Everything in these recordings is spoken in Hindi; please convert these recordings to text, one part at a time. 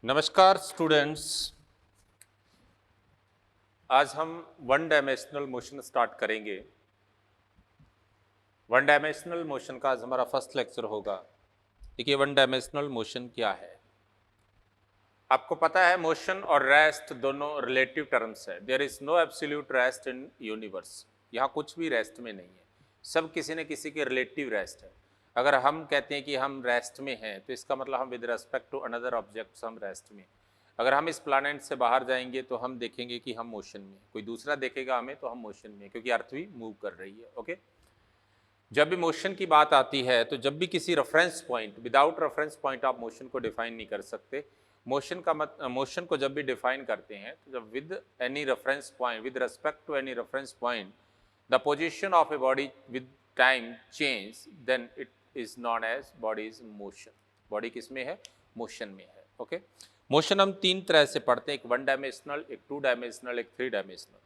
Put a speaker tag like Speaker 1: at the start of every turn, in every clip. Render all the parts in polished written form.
Speaker 1: नमस्कार स्टूडेंट्स। आज हम वन डायमेंशनल मोशन स्टार्ट करेंगे। वन डायमेंशनल मोशन का आज हमारा फर्स्ट लेक्चर होगा। देखिए वन डायमेंशनल मोशन क्या है। आपको पता है मोशन और रेस्ट दोनों रिलेटिव टर्म्स है। There is no absolute rest in universe. यहाँ कुछ भी रेस्ट में नहीं है, सब किसी न किसी के रिलेटिव रेस्ट है। अगर हम कहते हैं कि हम रेस्ट में हैं तो इसका मतलब हम with respect to another objects हम रेस्ट में। अगर हम इस प्लानेट से बाहर जाएंगे तो हम देखेंगे कि हम मोशन में, कोई दूसरा देखेगा हमें तो हम मोशन में, क्योंकि अर्थ भी मूव कर रही है। ओके, जब भी मोशन की बात आती है तो जब भी किसी reference point, without reference point आप मोशन को डिफाइन नहीं कर सकते। मोशन को जब भी डिफाइन करते हैं तो जब with any reference point, with respect to any reference point the position of a body with time change, then it is known as body is motion. Body किस में है? मोशन में है। ओके, मोशन हम तीन तरह से पढ़ते हैं, एक वन डायमेंशनल, एक टू डायमेंशनल, एक थ्री डायमेंशनल।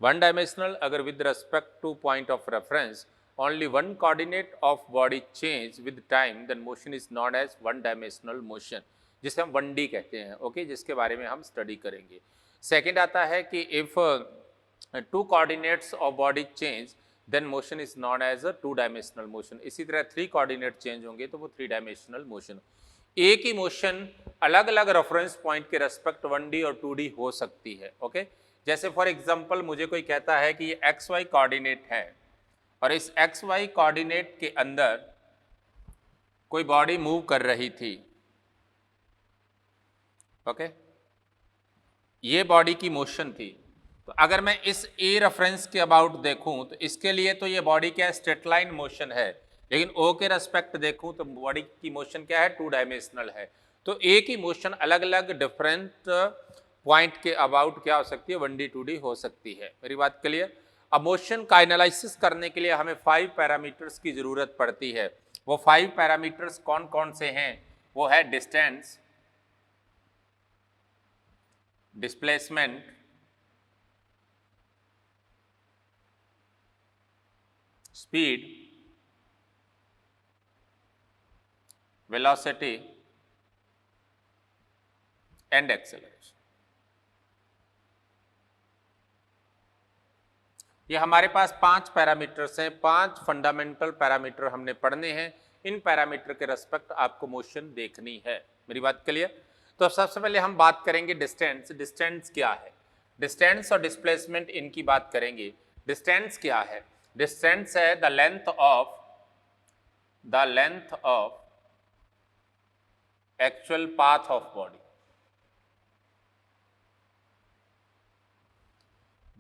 Speaker 1: वन डायमेंशनल अगर with respect two point of reference only one coordinate of body change with time, then motion is known as one dimensional motion, जिसे हम 1D कहते हैं। ओके, जिसके बारे में हम स्टडी करेंगे। सेकंड आता है कि if two coordinates of body change then motion is known as a two dimensional motion। इसी तरह थ्री कोऑर्डिनेट चेंज होंगे तो वो थ्री डायमेंशनल मोशन। एक ही मोशन अलग अलग रेफरेंस पॉइंट के रेस्पेक्ट 1D और 2D हो सकती है। ओके, जैसे फॉर एग्जांपल मुझे कोई कहता है कि ये XY कोऑर्डिनेट है और इस XY कोऑर्डिनेट के अंदर कोई बॉडी मूव कर रही थी। ओके, ये बॉडी की मोशन थी। तो अगर मैं इस A रेफरेंस के अबाउट देखूं तो इसके लिए तो ये बॉडी क्या है? स्ट्रेट लाइन मोशन है। लेकिन O के रेस्पेक्ट देखूं तो बॉडी की मोशन क्या है? टू डायमेंशनल है। तो एक ही मोशन अलग अलग डिफरेंट पॉइंट के अबाउट क्या हो सकती है? 1D 2D हो सकती है। मेरी बात क्लियर? अब मोशन का एनालिसिस करने के लिए हमें 5 पैरामीटर्स की जरूरत पड़ती है। वो 5 पैरामीटर्स कौन कौन से हैं? वो है distance, displacement, speed, velocity and acceleration. ये हमारे पास 5 पैरामीटर्स हैं। 5 फंडामेंटल पैरामीटर हमने पढ़ने हैं। इन पैरामीटर के रेस्पेक्ट आपको मोशन देखनी है। मेरी बात क्लियर? तो सबसे पहले हम बात करेंगे डिस्टेंस। डिस्टेंस क्या है? डिस्टेंस और डिस्प्लेसमेंट इनकी बात करेंगे। डिस्टेंस क्या है? डिस्टेंस है the length of actual path of body.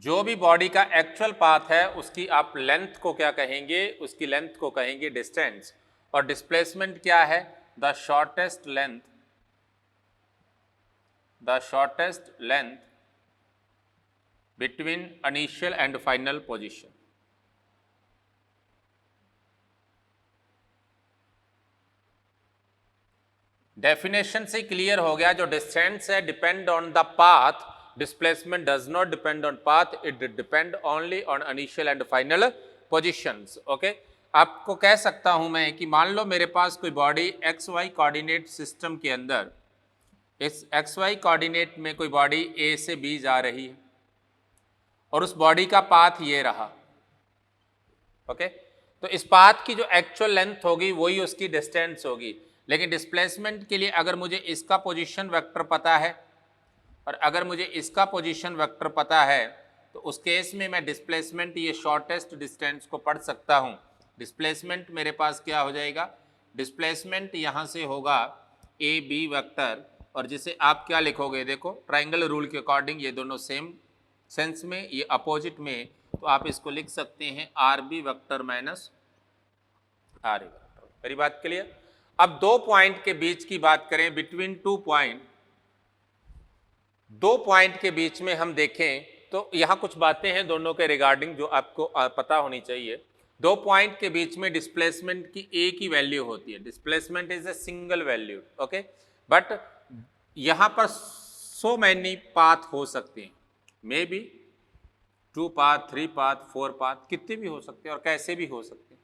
Speaker 1: जो भी बॉडी का एक्चुअल पाथ है उसकी आप लेंथ को क्या कहेंगे? उसकी लेंथ को कहेंगे डिस्टेंस। और डिस्प्लेसमेंट क्या है? The shortest length between initial and final position. Definition से क्लियर हो गया। जो डिस्टेंस है depend on the path, displacement does not depend on path, it depend only on initial and final positions। okay, आपको कह सकता हूं मैं कि मान लो मेरे पास कोई बॉडी XY कोऑर्डिनेट सिस्टम के अंदर, इस XY कोऑर्डिनेट में कोई बॉडी A से B जा रही है और उस बॉडी का पाथ ये रहा। ओके, तो इस पाथ की जो एक्चुअल लेंथ होगी वही उसकी डिस्टेंस होगी। लेकिन डिस्प्लेसमेंट के लिए अगर मुझे इसका पोजीशन वेक्टर पता है और अगर मुझे इसका पोजीशन वेक्टर पता है तो उस केस में मैं डिस्प्लेसमेंट, ये शॉर्टेस्ट डिस्टेंस को पढ़ सकता हूँ। डिस्प्लेसमेंट मेरे पास क्या हो जाएगा? डिस्प्लेसमेंट यहाँ से होगा AB वेक्टर, और जिसे आप क्या लिखोगे? देखो ट्राइंगल रूल के अकॉर्डिंग ये दोनों सेम सेंस में, ये अपोजिट में, तो आप इसको लिख सकते हैं RB vector minus RA vector. मेरी बात क्लियर? अब दो पॉइंट के बीच की बात करें, बिटवीन दो पॉइंट के बीच में हम देखें तो यहाँ कुछ बातें हैं दोनों के रिगार्डिंग जो आपको पता होनी चाहिए। दो पॉइंट के बीच में डिस्प्लेसमेंट की एक ही वैल्यू होती है। Displacement is a single value. Okay, but यहाँ पर सो मैनी पाथ हो सकते हैं, may be 2 path, 3 path, 4 path, कितने भी हो सकते हैं और कैसे भी हो सकते हैं।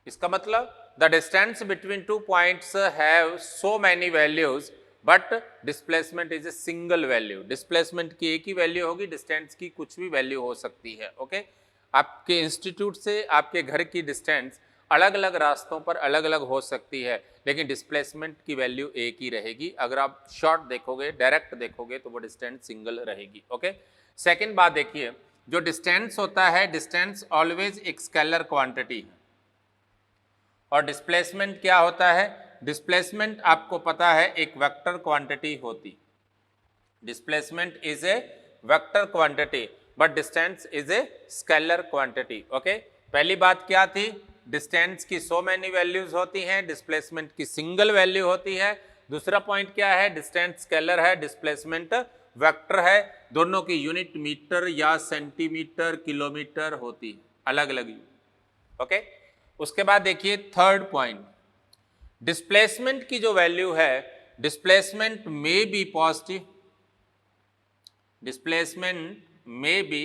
Speaker 1: इसका मतलब the distance between 2 points have so many values but displacement is a single value, displacement की एक ही वैल्यू होगी, डिस्टेंस की कुछ भी वैल्यू हो सकती है। ओके, आपके इंस्टीट्यूट से आपके घर की डिस्टेंस अलग अलग रास्तों पर अलग अलग हो सकती है, लेकिन डिस्प्लेसमेंट की वैल्यू एक ही रहेगी। अगर आप शॉर्ट देखोगे, डायरेक्ट देखोगे, तो वो डिस्टेंस सिंगल रहेगी। ओके, सेकेंड बात देखिए, जो डिस्टेंस होता है, डिस्टेंस ऑलवेज एक स्केलर क्वांटिटी है, और डिस्प्लेसमेंट क्या होता है, डिस्प्लेसमेंट आपको पता है एक वेक्टर क्वांटिटी होती, displacement is a vector quantity but distance is a scalar quantity. Okay, पहली बात क्या थी, डिस्टेंस की सो मैनी वैल्यूज होती हैं, डिस्प्लेसमेंट की सिंगल वैल्यू होती है। दूसरा पॉइंट क्या है, डिस्टेंस स्केलर है, डिस्प्लेसमेंट वेक्टर है, दोनों की यूनिट मीटर या सेंटीमीटर किलोमीटर होती है, अलग अलग। ओके, उसके बाद देखिए थर्ड पॉइंट, डिस्प्लेसमेंट की जो वैल्यू है, डिस्प्लेसमेंट में बी पॉजिटिव, डिस्प्लेसमेंट में बी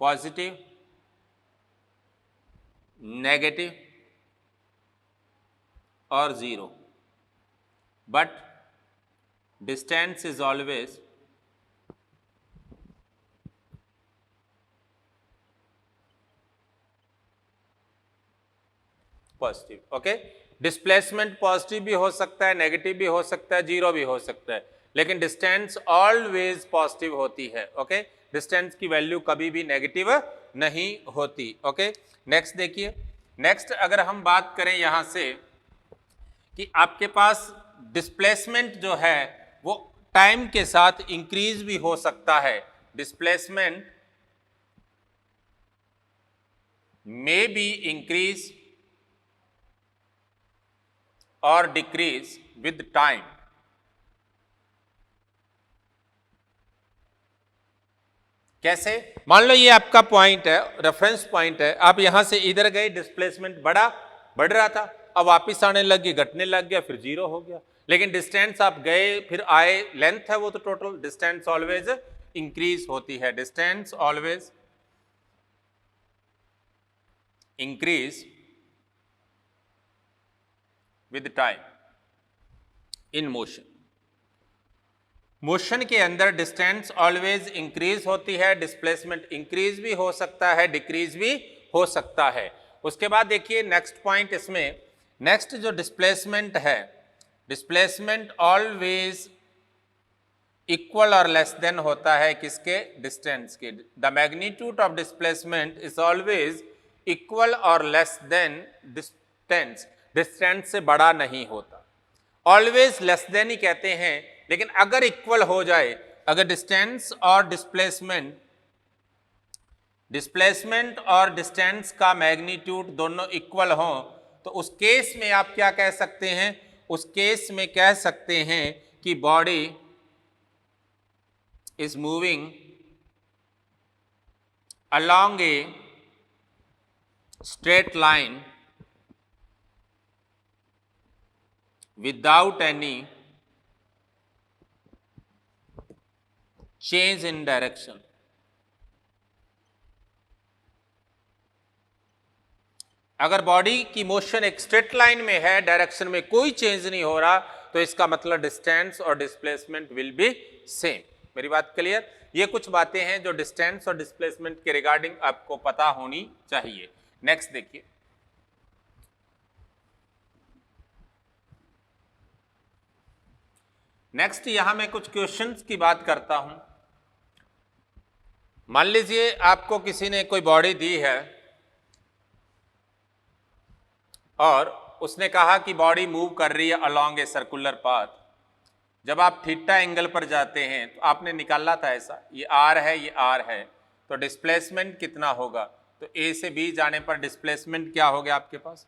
Speaker 1: पॉजिटिव, नेगेटिव और zero, but distance is always positive. Okay, displacement positive भी हो सकता है, नेगेटिव भी हो सकता है, जीरो भी हो सकता है, लेकिन डिस्टेंस ऑलवेज पॉजिटिव होती है। ओके, डिस्टेंस की वैल्यू कभी भी नेगेटिव नहीं होती। ओके, नेक्स्ट देखिए, नेक्स्ट अगर हम बात करें यहां से कि आपके पास डिस्प्लेसमेंट जो है वो टाइम के साथ इंक्रीज भी हो सकता है, डिस्प्लेसमेंट मे बी इंक्रीज और डिक्रीज विद टाइम। कैसे, मान लो ये आपका पॉइंट है, रेफरेंस पॉइंट है, आप यहां से इधर गए, डिस्प्लेसमेंट बढ़ रहा था, अब वापिस आने लग गई, घटने लग गया, फिर जीरो हो गया, लेकिन डिस्टेंस आप गए फिर आए, लेंथ है वो तो टोटल, डिस्टेंस ऑलवेज इंक्रीज होती है, distance always increase with time in motion. Motion के अंदर डिस्टेंस ऑलवेज इंक्रीज होती है, डिस्प्लेसमेंट इंक्रीज भी हो सकता है, डिक्रीज भी हो सकता है। उसके बाद देखिए नेक्स्ट पॉइंट इसमें, नेक्स्ट जो डिस्प्लेसमेंट है, डिस्प्लेसमेंट ऑलवेज इक्वल और लेस देन होता है किसके, डिस्टेंस के। The magnitude of displacement is always equal और लेस देन डिस्टेंस, डिस्टेंस से बड़ा नहीं होता, ऑलवेज लेस देन ही कहते हैं, लेकिन अगर इक्वल हो जाए, अगर डिस्टेंस और डिस्प्लेसमेंट और डिस्टेंस का मैग्नीट्यूड दोनों इक्वल हो, तो उस केस में आप क्या कह सकते हैं, उस केस में कह सकते हैं कि body is moving along a straight line without any change in direction. अगर बॉडी की मोशन एक स्ट्रेट लाइन में है, डायरेक्शन में कोई चेंज नहीं हो रहा, तो इसका मतलब डिस्टेंस और डिस्प्लेसमेंट विल बी सेम। मेरी बात क्लियर? ये कुछ बातें हैं जो डिस्टेंस और डिस्प्लेसमेंट के रिगार्डिंग आपको पता होनी चाहिए। नेक्स्ट देखिए, नेक्स्ट यहां मैं कुछ क्वेश्चंस की बात करता हूं। मान लीजिए आपको किसी ने कोई बॉडी दी है और उसने कहा कि बॉडी मूव कर रही है अलोंग ए सर्कुलर पाथ। जब आप थीटा एंगल पर जाते हैं तो आपने निकाला था ऐसा, ये आर है, ये आर है, तो डिस्प्लेसमेंट कितना होगा? तो ए से बी जाने पर डिस्प्लेसमेंट क्या हो गया आपके पास?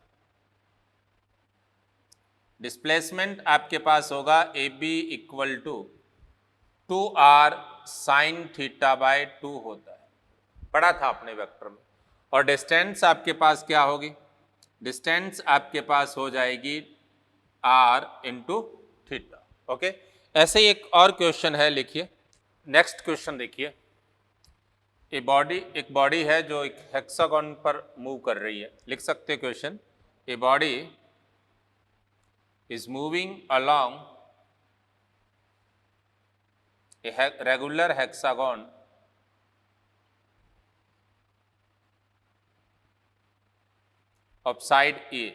Speaker 1: डिस्प्लेसमेंट आपके पास होगा A B equal to 2r sine theta by 2 होता है, पढ़ा था आपने वेक्टर में। और डिस्टेंस आपके पास क्या होगी? डिस्टेंस आपके पास हो जाएगी r इंटू थीटा। ओके, ऐसे ही एक और क्वेश्चन है, लिखिए। नेक्स्ट क्वेश्चन देखिए, एक बॉडी है जो एक हेक्सागन पर मूव कर रही है। लिख सकते question, a body is moving along a regular hexagon of side A.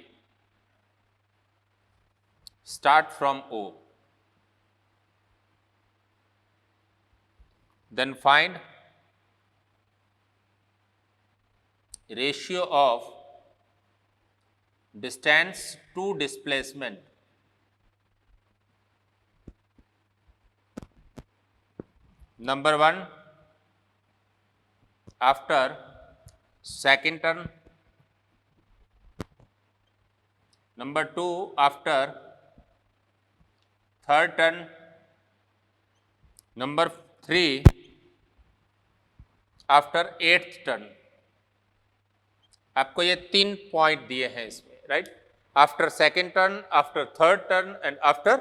Speaker 1: Start from O. Then find ratio of distance to displacement number 1 after second turn, number 2 after third turn, number 3 after eighth turn. आपको ये 3 पॉइंट दिए हैं इसमें, right? After second turn, after third turn and after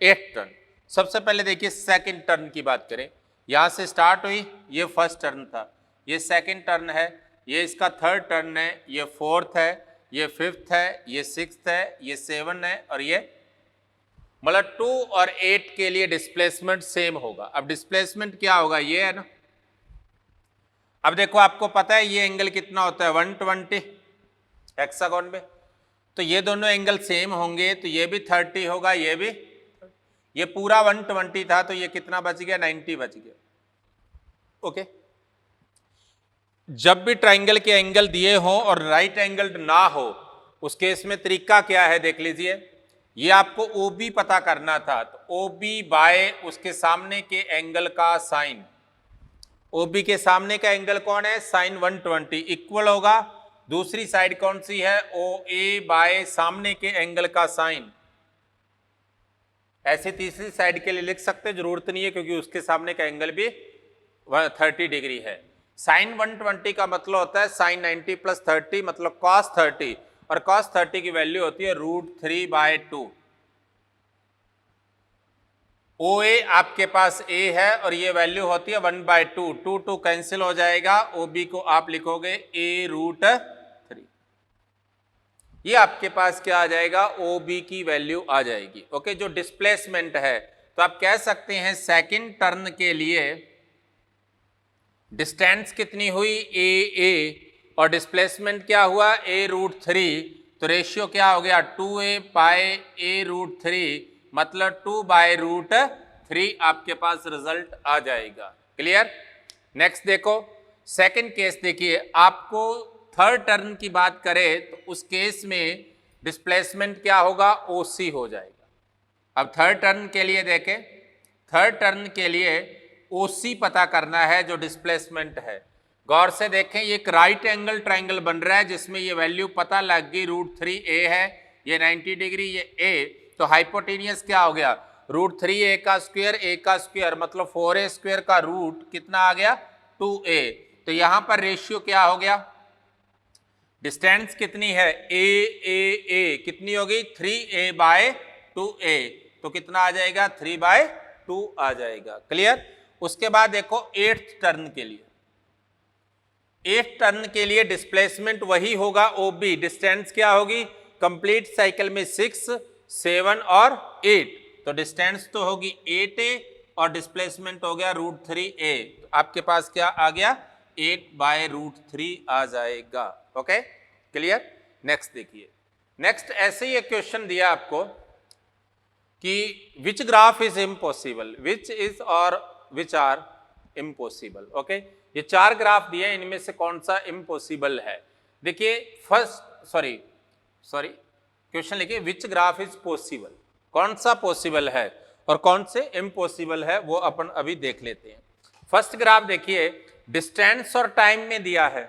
Speaker 1: एथ टर्न. सबसे पहले देखिए सेकेंड टर्न की बात करें. यहां से स्टार्ट हुई, ये फर्स्ट टर्न था, ये सेकेंड टर्न है, ये इसका थर्ड टर्न है, ये फोर्थ है, ये फिफ्थ है, ये सिक्स्थ है, ये सेवन है और ये मतलब 2 और 8 के लिए डिस्प्लेसमेंट सेम होगा. अब डिस्प्लेसमेंट क्या होगा, ये है ना. अब देखो आपको पता है ये एंगल कितना होता है 120 हेक्सागोन में, तो ये दोनों एंगल सेम होंगे, तो ये भी 30 होगा, ये भी, ये पूरा 120 था तो ये कितना बच गया 90 बच गया. ओके. जब भी ट्राइंगल के एंगल दिए हो और राइट एंगल ना हो उस केस में तरीका क्या है देख लीजिए. ये आपको OB पता करना था, तो OB बाय उसके सामने के एंगल का साइन, OB के सामने का एंगल कौन है साइन 120 इक्वल होगा, दूसरी साइड कौन सी है OA बाय सामने के एंगल का साइन. ऐसे तीसरी साइड के लिए लिख सकते, जरूरत नहीं है क्योंकि उसके सामने का एंगल भी 30 डिग्री है. साइन 120 का मतलब होता है साइन 90 प्लस 30 मतलब कॉस 30, और कॉस 30 की वैल्यू होती है √3/2. OA आपके पास A है और ये वैल्यू होती है 1/2, 2 कैंसिल हो जाएगा, OB को आप लिखोगे A√3. ये आपके पास क्या आ जाएगा OB की वैल्यू आ जाएगी. ओके. जो डिस्प्लेसमेंट है तो आप कह सकते हैं सेकंड टर्न के लिए डिस्टेंस कितनी हुई AA और डिस्प्लेसमेंट क्या हुआ A√3, तो रेशियो क्या हो गया 2A बाय A√3 मतलब 2/√3 आपके पास रिजल्ट आ जाएगा. क्लियर. नेक्स्ट देखो सेकंड केस देखिए. आपको थर्ड टर्न की बात करें तो उस केस में डिस्प्लेसमेंट क्या होगा OC हो जाएगा. अब थर्ड टर्न के लिए देखें, थर्ड टर्न के लिए OC पता करना है जो डिस्प्लेसमेंट है. गौर से देखें, ये एक राइट एंगल ट्राइंगल बन रहा है जिसमें ये वैल्यू पता लग गई √3A है, ये 90 डिग्री, ये A, तो हाइपोटेनियस क्या हो गया √3A का स्क्वायर, A का स्क्वायर मतलब 4A स्क्वायर का रूट कितना आ गया 2A. तो यहां पर रेशियो क्या हो गया, डिस्टेंस कितनी है A कितनी होगी 3A/2A, तो कितना आ जाएगा 3/2 आ जाएगा. क्लियर. उसके बाद देखो एट्थ टर्न के लिए, एट्थ टर्न के लिए डिस्प्लेसमेंट वही होगा OB, डिस्टेंस क्या होगी कंप्लीट साइकिल में 6, 7 और 8, तो डिस्टेंस तो होगी 8A और डिस्प्लेसमेंट हो गया √3A, तो आपके पास क्या आ गया 8/√3 आ जाएगा. ओके. क्लियर. नेक्स्ट देखिए. नेक्स्ट ऐसे ही एक क्वेश्चन दिया आपको कि which graph is impossible, which is और विच आर इम्पॉसिबल. ओके. ये 4 ग्राफ दिए, इनमें से कौन सा इम्पॉसिबल है. देखिए फर्स्ट सॉरी क्वेश्चन लिखिए विच ग्राफ इज पॉसिबल, कौन सा पॉसिबल है और कौन से इम्पॉसिबल है वो अपन अभी देख लेते हैं. फर्स्ट ग्राफ देखिए डिस्टेंस और टाइम में दिया है,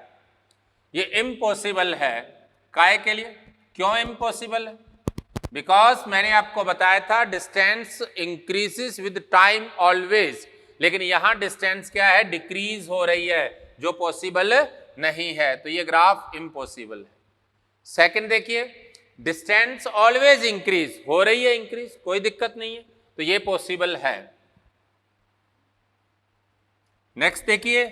Speaker 1: ये इम्पॉसिबल है. काहे के लिए, क्यों इम्पॉसिबल है, बिकॉज मैंने आपको बताया था distance increases with time always, लेकिन यहां डिस्टेंस क्या है डिक्रीज हो रही है जो पॉसिबल नहीं है, तो ये ग्राफ इम्पॉसिबल है. सेकंड देखिए डिस्टेंस ऑलवेज इंक्रीज हो रही है, इंक्रीज कोई दिक्कत नहीं है, तो ये पॉसिबल है. नेक्स्ट देखिए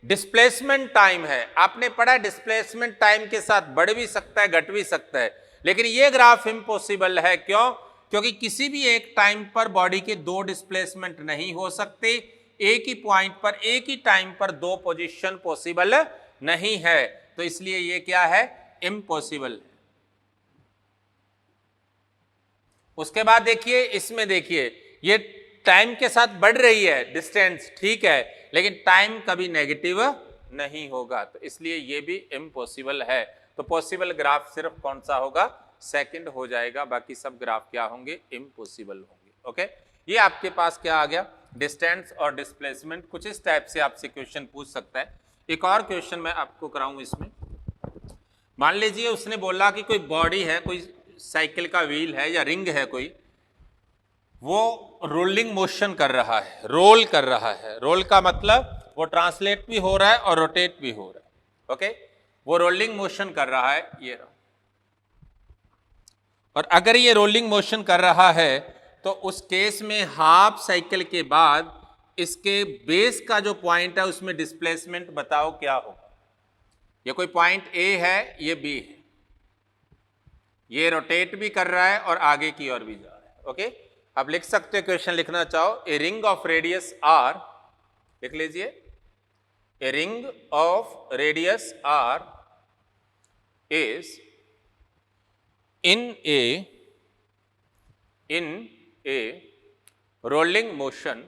Speaker 1: डिस्प्लेसमेंट टाइम है, आपने पढ़ा डिस्प्लेसमेंट टाइम के साथ बढ़ भी सकता है घट भी सकता है, लेकिन ये ग्राफ इम्पॉसिबल है. क्यों, क्योंकि किसी भी एक टाइम पर बॉडी के दो डिस्प्लेसमेंट नहीं हो सकते, एक ही पॉइंट पर एक ही टाइम पर दो पोजीशन पॉसिबल नहीं है, तो इसलिए ये क्या है, इम्पॉसिबल है। उसके बाद देखिए, इसमें देखिए ये टाइम के साथ बढ़ रही है डिस्टेंस, ठीक है, लेकिन टाइम कभी नेगेटिव नहीं होगा, तो इसलिए ये भी इम्पॉसिबल है। तो पॉसिबल ग्राफ सिर्फ कौन सा होगा, सेकंड हो जाएगा, बाकी सब ग्राफ क्या होंगे, इम्पॉसिबल होंगे। ओके, ये आपके पास क्या आ गया, डिस्टेंस और डिस्प्लेसमेंट। कुछ इस टाइप से आपसे क्वेश्चन पूछ सकता है। एक और क्वेश्चन मैं आपको कराऊं इसमें। मान लीजिए उसने बोला कि कोई बॉडी है, कोई साइकिल का व्हील है या रिंग है कोई, वो रोलिंग मोशन कर रहा है, रोल कर रहा है। रोल का मतलब वो ट्रांसलेट भी हो रहा है और रोटेट भी हो रहा है। ओके, वो रोलिंग मोशन कर रहा है, ये रहा। और अगर ये रोलिंग मोशन कर रहा है तो उस केस में हाफ साइकिल के बाद इसके बेस का जो पॉइंट है उसमें डिस्प्लेसमेंट बताओ क्या होगा। ये कोई पॉइंट ए है, ये बी है, ये रोटेट भी कर रहा है और आगे की ओर भी जा रहा है। ओके, अब लिख सकते हो, क्वेश्चन लिखना चाहो, a ring of radius R, लिख लीजिए, a ring of radius R is in a rolling motion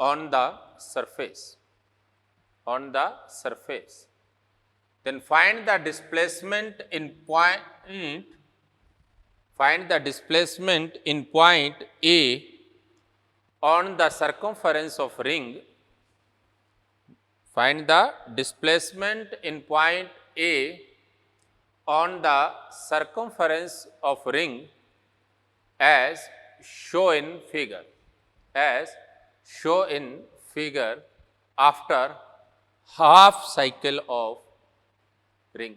Speaker 1: on the surface, then find the displacement in point A on the circumference of ring. Find the displacement in point A on the circumference of ring as shown in figure, after half cycle of ring,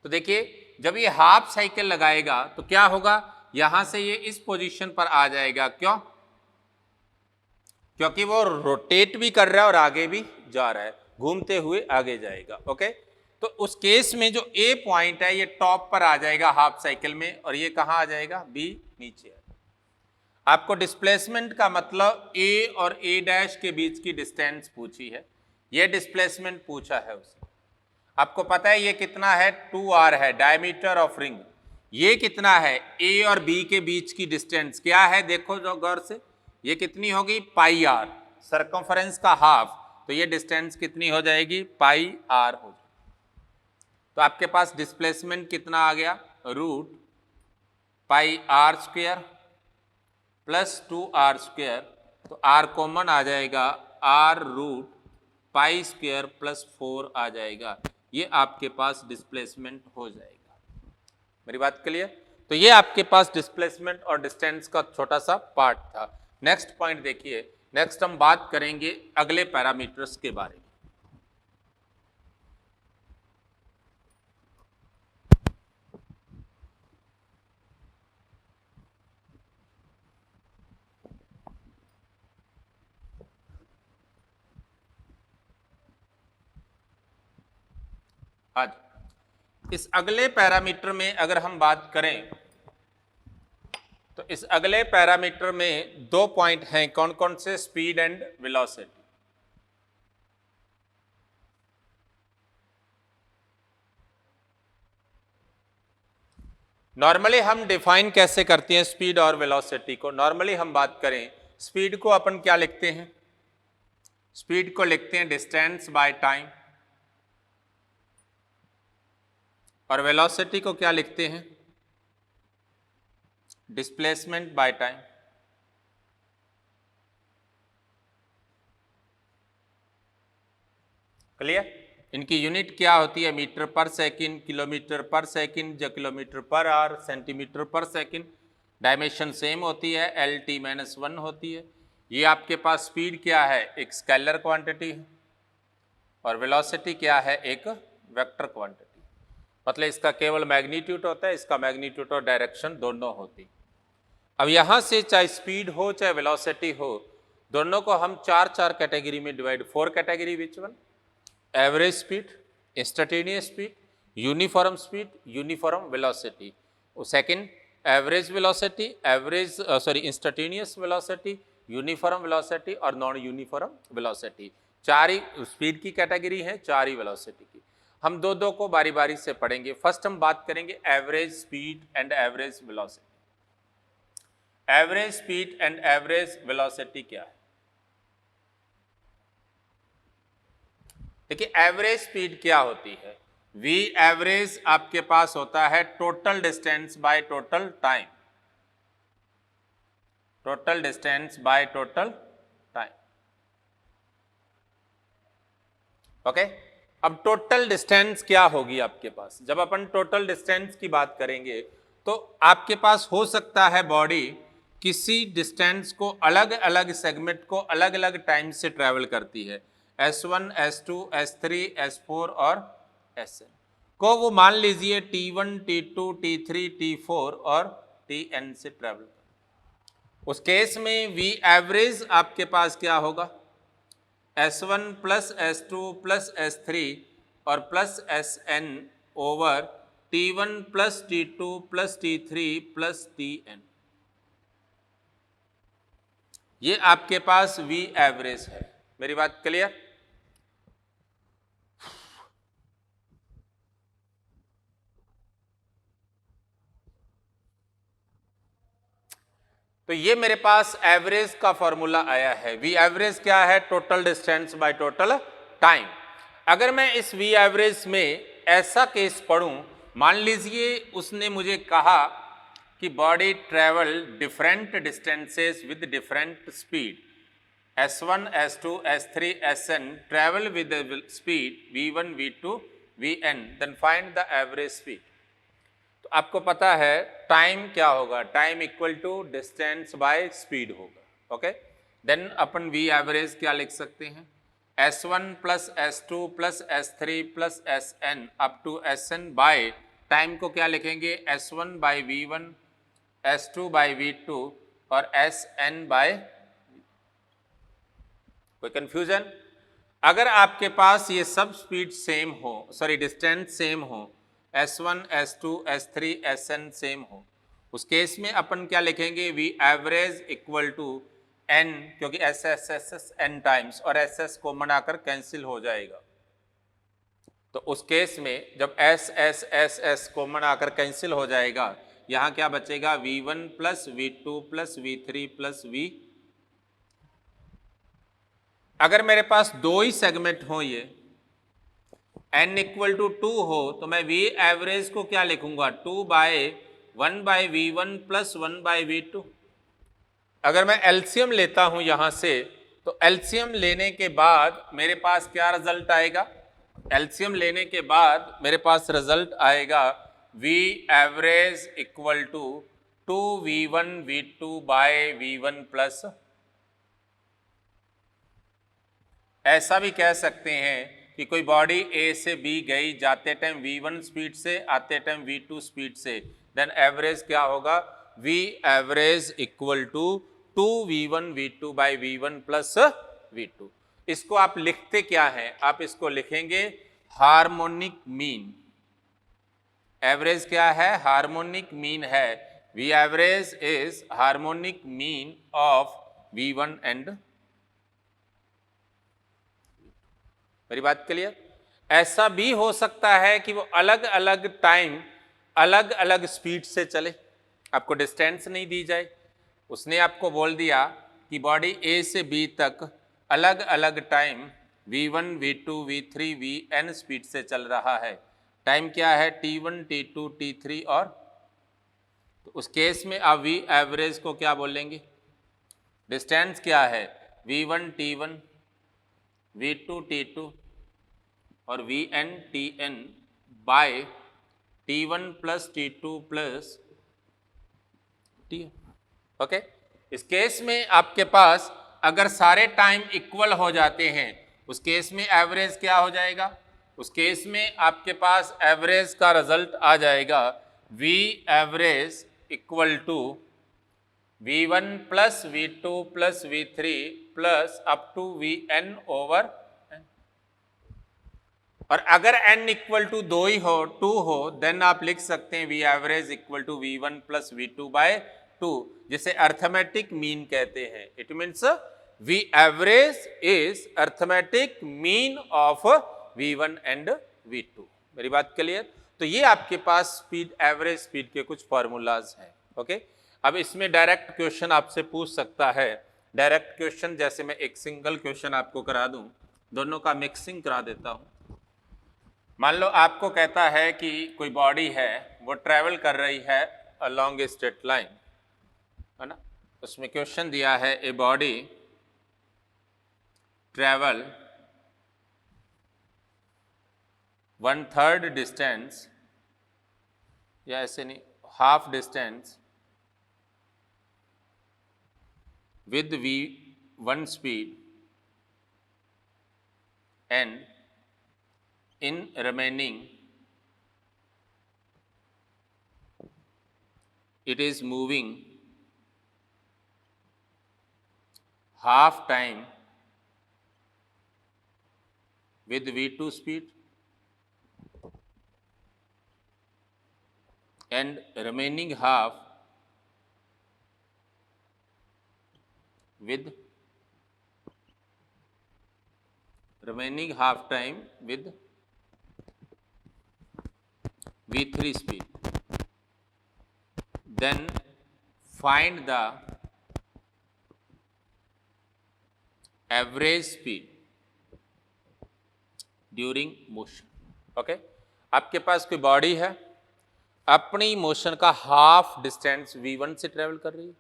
Speaker 1: तो देखिए जब ये हाफ साइकिल लगाएगा तो क्या होगा, यहां से ये इस पोजीशन पर आ जाएगा। क्यों? क्योंकि वो रोटेट भी कर रहा है और आगे भी जा रहा है, घूमते हुए आगे जाएगा। ओके, तो उस केस में जो ए पॉइंट है ये टॉप पर आ जाएगा हाफ साइकिल में, और ये कहां आ जाएगा, बी नीचे आ जाएगा। आपको डिस्प्लेसमेंट का मतलब ए और ए डैश के बीच की डिस्टेंस पूछी है, ये डिस्प्लेसमेंट पूछा है उसने। आपको पता है ये कितना है, 2r है, डायमीटर ऑफ रिंग। ये कितना है, ए और बी के बीच की डिस्टेंस क्या है, देखो जो गौर से, ये कितनी होगी, पाई आर, सर्कमफरेंस का हाफ, तो ये डिस्टेंस कितनी हो जाएगी, पाई आर हो जाएगी। तो आपके पास डिस्प्लेसमेंट कितना आ गया, root pi R square plus 2r square, तो r कॉमन आ जाएगा, r root pi square plus 4 आ जाएगा। ये आपके पास डिस्प्लेसमेंट हो जाएगा। मेरी बात क्लियर? तो ये आपके पास डिस्प्लेसमेंट और डिस्टेंस का छोटा सा पार्ट था। नेक्स्ट पॉइंट देखिए, नेक्स्ट हम बात करेंगे अगले पैरामीटर्स के बारे में। आज इस अगले पैरामीटर में अगर हम बात करें तो इस अगले पैरामीटर में दो पॉइंट हैं, कौन कौन से, स्पीड एंड वेलोसिटी। नॉर्मली हम डिफाइन कैसे करते हैं स्पीड और वेलोसिटी को? नॉर्मली हम बात करें, स्पीड को अपन क्या लिखते हैं, स्पीड को लिखते हैं डिस्टेंस बाय टाइम, और वेलोसिटी को क्या लिखते हैं, डिस्प्लेसमेंट बाय टाइम। क्लियर? इनकी यूनिट क्या होती है, मीटर पर सेकंड, किलोमीटर पर सेकंड, या किलोमीटर पर आवर, सेंटीमीटर पर सेकंड। डायमेंशन सेम होती है, LT-1 होती है। ये आपके पास स्पीड क्या है, एक स्केलर क्वांटिटी है, और वेलोसिटी क्या है, एक वेक्टर क्वांटिटी। मतलब इसका केवल मैग्नीट्यूड होता है, इसका मैग्नीट्यूड और डायरेक्शन दोनों होती। अब यहाँ से चाहे स्पीड हो चाहे वेलोसिटी हो, दोनों को हम चार कैटेगरी में divide, 4 category, which one, average speed, instantaneous speed, uniform speed, uniform velocity. Second average velocity, instantaneous velocity, uniform velocity और नॉन यूनिफॉर्म वेलोसिटी। चार ही स्पीड की कैटेगरी है, चार ही वेलोसिटी की। हम दो दो को बारी बारी से पढ़ेंगे। फर्स्ट हम बात करेंगे average speed and average velocity. Average speed and average velocity क्या है? देखिए एवरेज स्पीड क्या होती है? वी एवरेज आपके पास होता है total distance by total time, total distance by total time. Okay, अब टोटल डिस्टेंस क्या होगी आपके पास? जब अपन टोटल डिस्टेंस की बात करेंगे तो आपके पास हो सकता है बॉडी किसी डिस्टेंस को अलग अलग सेगमेंट को अलग अलग टाइम से ट्रेवल करती है। S1, S2, S3, S4 और Sn को वो मान लीजिए T1, T2, T3, T4 और Tn से ट्रेवल। उस केस में V एवरेज आपके पास क्या होगा? S1 plus S2 plus S3 और plus Sn over T1 plus T2 plus T3 plus Tn। ये आपके पास V एवरेज है। मेरी बात क्लियर? तो ये मेरे पास एवरेज का फॉर्मूला आया है। वी एवरेज क्या है? Total distance by total time. अगर मैं इस वी एवरेज में ऐसा केस पढ़ूं, मान लीजिए उसने मुझे कहा कि body travel different distances with different speed, S1, S2, S3, Sn travel with the speed V1, V2, Vn, then find the average speed। तो आपको पता है टाइम क्या होगा? Time equal to distance by speed होगा। ओके, देन अपन वी एवरेज क्या लिख सकते हैं? S1 plus S2 plus S3 plus Sn up to Sn by time को क्या लिखेंगे? S1 bye V1, S2 bye V2 और Sn बाय। कोई कंफ्यूजन? अगर आपके पास ये सब स्पीड सेम हो, सॉरी डिस्टेंस सेम हो, S1, S2, S3, Sn same हो, उस केस में अपन क्या लिखेंगे? V average equal to n, क्योंकि S n टाइम्स और SS कॉमन आकर कैंसिल हो जाएगा। तो उस केस में जब S कॉमन आकर कैंसिल हो जाएगा, यहां क्या बचेगा? V1 plus V2 plus V3 plus V। अगर मेरे पास दो ही सेगमेंट हो, ये n इक्वल टू 2 हो, तो मैं V एवरेज को क्या लिखूंगा? 2 bye 1 bye V1 plus 1 bye V2। अगर मैं एलसीएम लेता हूं यहां से, तो एलसीएम लेने के बाद मेरे पास क्या रिजल्ट आएगा? एलसीएम लेने के बाद मेरे पास रिजल्ट आएगा V average equal to 2V1 V2 by V1 plus. ऐसा भी कह सकते हैं कि कोई बॉडी ए से बी गई, जाते टाइम V1 स्पीड से, आते टाइम V2 स्पीड से, देन एवरेज क्या होगा? V average equal to 2V1 V2 by V1 plus V2। इसको आप लिखते क्या है? आप इसको लिखेंगे हार्मोनिक मीन। एवरेज क्या है? हार्मोनिक मीन है। V average is harmonic mean of V1 and. मेरी बात क्लियर? ऐसा भी हो सकता है कि वो अलग अलग टाइम अलग अलग स्पीड से चले, आपको डिस्टेंस नहीं दी जाए। उसने आपको बोल दिया कि बॉडी ए से बी तक अलग अलग time V1, V2, V3, Vn speed से चल रहा है। टाइम क्या है? T1, T2, T3 और। तो उस केस में आप V एवरेज को क्या बोलेंगे? डिस्टेंस क्या है? V1 T1, V2 T2 और Vn Tn by T1 plus T2 plus Tn। Okay, इस केस में आपके पास अगर सारे टाइम इक्वल हो जाते हैं, उस केस में एवरेज क्या हो जाएगा? उस केस में आपके पास एवरेज का रिजल्ट आ जाएगा V average equal to V1 plus V2 plus V3 plus up to Vn over. और अगर n इक्वल टू 2 ही हो 2 हो देन आप लिख सकते हैं V average equal to V1 plus V2 by 2, जिसे अर्थमेटिक मीन कहते हैं। It means V average is arithmetic mean of V1 and V2। मेरी बात क्लियर? तो ये आपके पास स्पीड, एवरेज स्पीड के कुछ फॉर्मूलाज हैं। ओके, अब इसमें डायरेक्ट क्वेश्चन आपसे पूछ सकता है। डायरेक्ट क्वेश्चन जैसे मैं एक सिंगल क्वेश्चन आपको करा दूं, दोनों का मिक्सिंग करा देता हूं। मान लो आपको कहता है कि कोई बॉडी है वो ट्रेवल कर रही है अलोंग ए स्ट्रेट लाइन, है ना। उसमें क्वेश्चन दिया है ए बॉडी ट्रेवल 1/3 डिस्टेंस, या ऐसे नहीं, half distance with V1 speed and in remaining it is moving half time with V2 speed and remaining half with remaining half time with V3 speed, then find the average speed during motion। Okay, आपके पास कोई बॉडी है, अपनी मोशन का हाफ डिस्टेंस V1 से ट्रेवल कर रही है,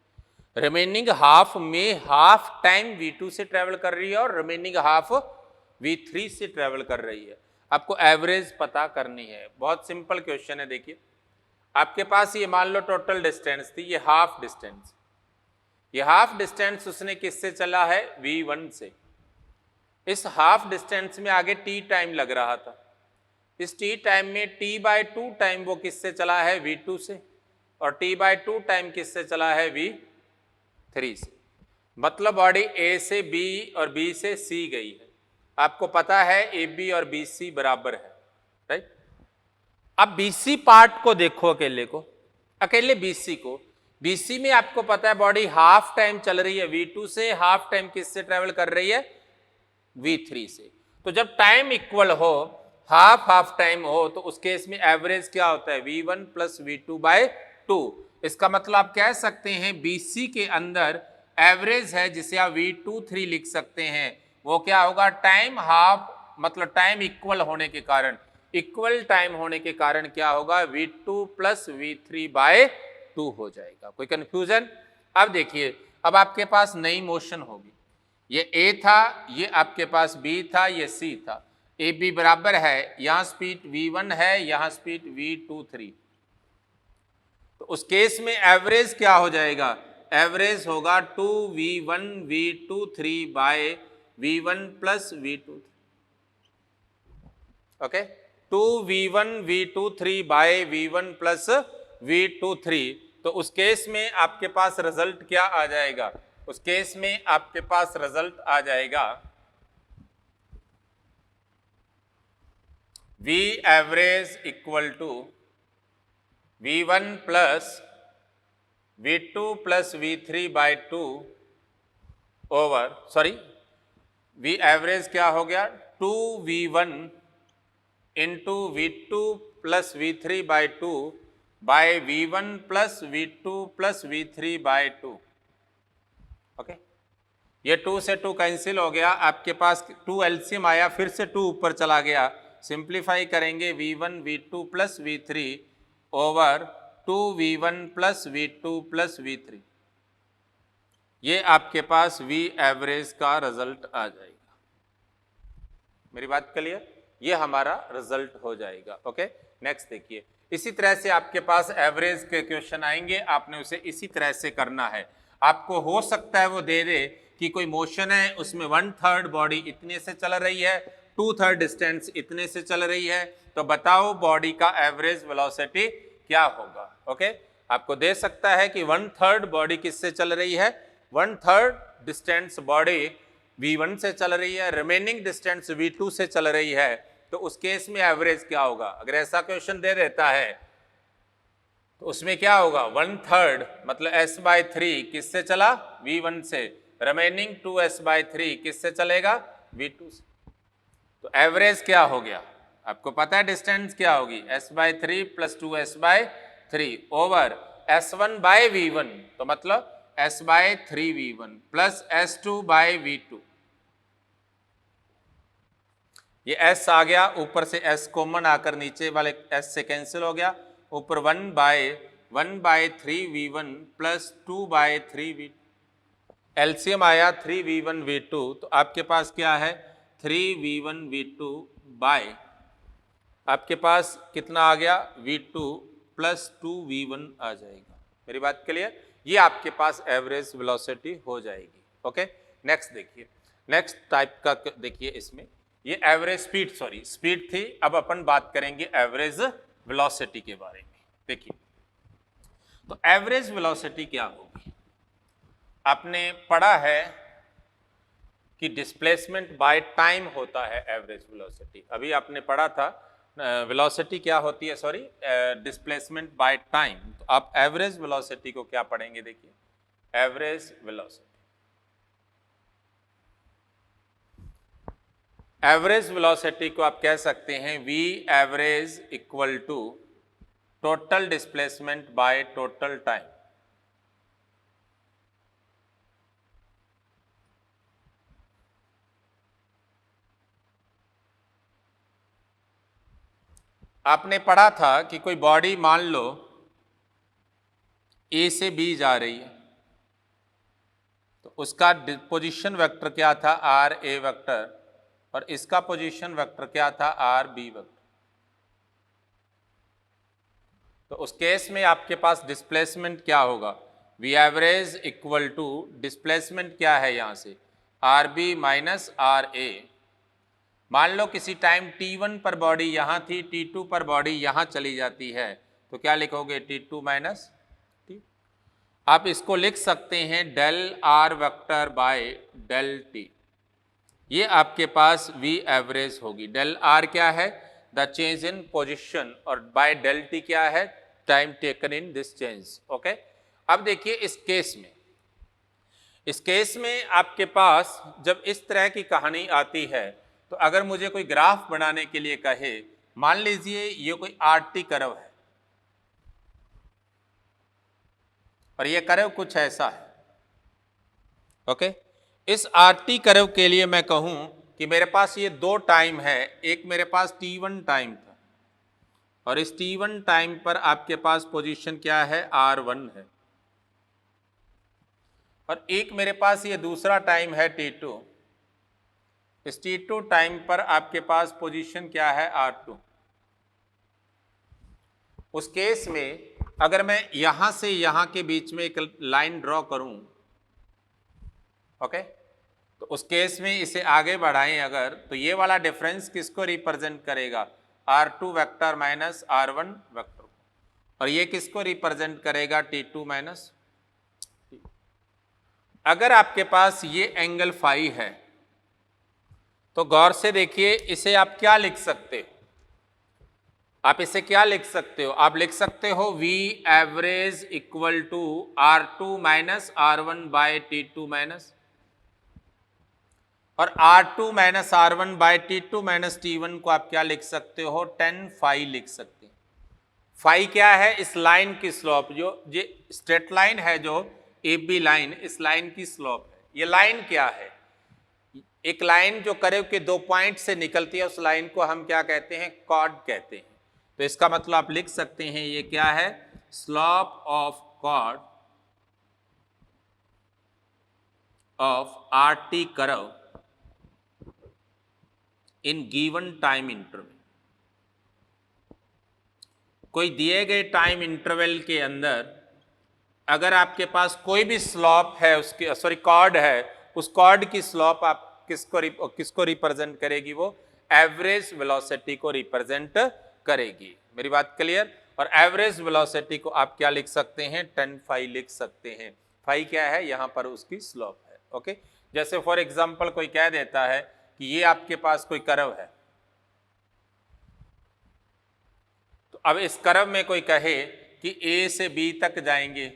Speaker 1: रिमेनिंग हाफ में हाफ टाइम V2 से ट्रेवल कर रही है और रिमेनिंग हाफ V3 से ट्रेवल कर रही है। आपको एवरेज पता करनी है। बहुत सिंपल क्वेश्चन है। देखिए, आपके पास ये मान लो टोटल डिस्टेंस थी, ये हाफ डिस्टेंस, ये हाफ डिस्टेंस उसने किससे चला है? V1 से। इस हाफ डिस्टेंस में आगे t टाइम लग रहा था, इस t टाइम में t/2 टाइम वो किससे चला है? V2 से, और t/2 टाइम किससे चला है? V3 से। मतलब बॉडी A से B और B से C गई है। आपको पता है AB और BC बराबर है, राइट। अब BC पार्ट को देखो, अकेले को, अकेले BC को। BC में आपको पता है बॉडी हाफ टाइम चल रही है V2 से, हाफ टाइम किससे ट्रेवल कर रही है? V3 से। तो जब टाइम इक्वल हो, हाफ हाफ टाइम हो, तो उस केस में एवरेज क्या होता है? V1 plus V2/2। इसका मतलब आप कह सकते हैं BC के अंदर एवरेज है, जिसे आप V23 लिख सकते हैं। वो क्या होगा? टाइम हाफ, मतलब टाइम इक्वल होने के कारण, इक्वल टाइम होने के कारण क्या होगा? V2 प्लस V3/2 हो जाएगा। कोई कंफ्यूजन? अब देखिए, अब आपके पास नई मोशन होगी। ये A था, ये आपके पास B था, ये C था। AB बराबर है, यहाँ स्पीड V1 है, यहाँ स्पीड V23। तो उस केस में एवरेज क्या हो जाएगा? एवरेज होगा 2V1 V23 by V1 plus V23। Okay, 2V1 V23 by V1 plus V23। तो उस केस में आपके पास रिजल्ट क्या आ जाएगा? उस केस में आपके पास रिजल्ट आ जाएगा V average equal to V1 plus V2 plus V3/2 over, sorry, V average क्या हो गया? 2V1 into V2 plus V3/2 by V1 plus V2 plus V3/2। Okay, ये 2 से 2 कैंसिल हो गया, आपके पास 2 एलसीएम आया, फिर से 2 ऊपर चला गया। सिंप्लीफाई करेंगे V1 V2 plus V3 over 2V1 plus V2 plus V3। ये आपके पास V एवरेज का रिजल्ट आ जाएगा। मेरी बात क्लियर? ये हमारा रिजल्ट हो जाएगा। ओके, नेक्स्ट देखिए, इसी तरह से आपके पास एवरेज के क्वेश्चन आएंगे, आपने उसे इसी तरह से करना है। आपको हो सकता है वो दे दे कि कोई मोशन है, उसमें 1/3 बॉडी इतने से चल रही है, 2/3 डिस्टेंस इतने से चल रही है, तो बताओ बॉडी का एवरेज वेलोसिटी क्या होगा। ओके, आपको दे सकता है कि 1/3 बॉडी किससे चल रही है? 1/3 डिस्टेंस बॉडी V1 से चल रही है, रिमेनिंग डिस्टेंस V2 से चल रही है, तो उस केस में एवरेज क्या होगा? अगर ऐसा क्वेश्चन दे देता है तो उसमें क्या होगा? 1/3 मतलब s/3 किससे चला? v1 से। रिमेनिंग 2s/3 किससे चलेगा? v2 से। तो एवरेज क्या हो गया? आपको पता है डिस्टेंस क्या होगी? s/3 plus 2s/3 over s1/v1, तो मतलब s/3v1 प्लस s2/v2। ये s आ गया, ऊपर से s कॉमन आकर नीचे वाले s से कैंसिल हो गया, ऊपर 1/3v1 प्लस 2/3v2। एलसीएम आया 3v1v2, तो आपके पास क्या है? 3v1v2 बाय आपके पास कितना आ गया? v2 प्लस 2v1 आ जाएगा। मेरी बात क्लियर? ये आपके पास एवरेज वेलोसिटी हो जाएगी। ओके, नेक्स्ट देखिए, नेक्स्ट टाइप का देखिए, इसमें ये एवरेज स्पीड, सॉरी स्पीड थी, अब अपन बात करेंगे एवरेज वेलोसिटी के बारे में। देखिए, तो एवरेज वेलोसिटी क्या होगी? आपने पढ़ा है कि डिस्प्लेसमेंट बाय टाइम होता है एवरेज वेलोसिटी। अभी आपने पढ़ा था वेलोसिटी क्या होती है, सॉरी डिस्प्लेसमेंट बाय टाइम। तो आप एवरेज वेलोसिटी को क्या पढ़ेंगे? देखिए, एवरेज वेलोसिटी, एवरेज वेलोसिटी को आप कह सकते हैं v average equal to total displacement by total time. आपने पढ़ा था कि कोई बॉडी मान लो ए से बी जा रही है, तो उसका पोजीशन वेक्टर क्या था? आर ए वेक्टर, और इसका पोजीशन वेक्टर क्या था? R B vector. तो उस केस में आपके पास डिस्प्लेसमेंट क्या होगा? V average equal to displacement क्या है यहाँ से? R B minus R A. मान लो किसी टाइम t1 पर बॉडी यहाँ थी, t2 पर बॉडी यहाँ चली जाती है, तो क्या लिखोगे? t2 minus t। आप इसको लिख सकते हैं del R vector by del T. ये आपके पास v एवरेज होगी। डेल आर क्या है? द चेंज इन पोजिशन, और बाय डेल टी क्या है? Time taken in this change. Okay, अब देखिए इस केस में आपके पास जब इस तरह की कहानी आती है, तो अगर मुझे कोई ग्राफ बनाने के लिए कहे, मान लीजिए ये कोई आरटी कर्व है और ये कर्व कुछ ऐसा है। ओके, इस आरटी कर्व के लिए मैं कहूं कि मेरे पास ये दो टाइम है, एक मेरे पास t1 टाइम था, और इस t1 टाइम पर आपके पास पोजीशन क्या है? r1 है, और एक मेरे पास ये दूसरा टाइम है t2। इस t2 टाइम पर आपके पास पोजीशन क्या है? r2। उस केस में अगर मैं यहां से यहां के बीच में एक लाइन ड्रॉ करूं, ओके, तो उस केस में इसे आगे बढ़ाएं अगर, तो ये वाला डिफरेंस किसको रिप्रेजेंट करेगा? r2 vector minus r1 vector, और ये किसको रिप्रेजेंट करेगा? t2 minus t। अगर आपके पास ये एंगल फाई है, तो गौर से देखिए, इसे आप क्या लिख सकते हो? आप इसे क्या लिख सकते हो? आप लिख सकते हो v average equal to r2 minus r1 by t2 minus, और r2 minus r1 by t2 minus t1 को आप क्या लिख सकते हो? 10 फाई लिख सकते हैं। फाई क्या है? इस लाइन की स्लोप, जो ये स्ट्रेट लाइन है, जो ए बी लाइन, इस लाइन की स्लोप है। ये लाइन क्या है? एक लाइन जो कर्व के दो पॉइंट से निकलती है, उस लाइन को हम क्या कहते हैं? कॉर्ड कहते हैं। तो इसका मतलब आप लिख सकते हैं ये क्या है? Slope of chord of RT curve in given time interval. कोई दिए गए टाइम इंटरवल के अंदर अगर आपके पास कोई भी स्लोप है, उसकी सॉरी कॉर्ड है, उस कॉर्ड की स्लोप आप किसको रिप्रेजेंट करेगी? वो एवरेज वेलोसिटी को रिप्रेजेंट करेगी। मेरी बात क्लियर? और एवरेज वेलोसिटी को आप क्या लिख सकते हैं? 10 फाई लिख सकते हैं। फाई क्या है? यहां पर उसकी स्लोप है। ओके, जैसे फॉर एग्जांपल कोई कह देता है कि ये आपके पास कोई कर्व है, तो अब इस कर्व में कोई कहे कि ए से बी तक जाएंगे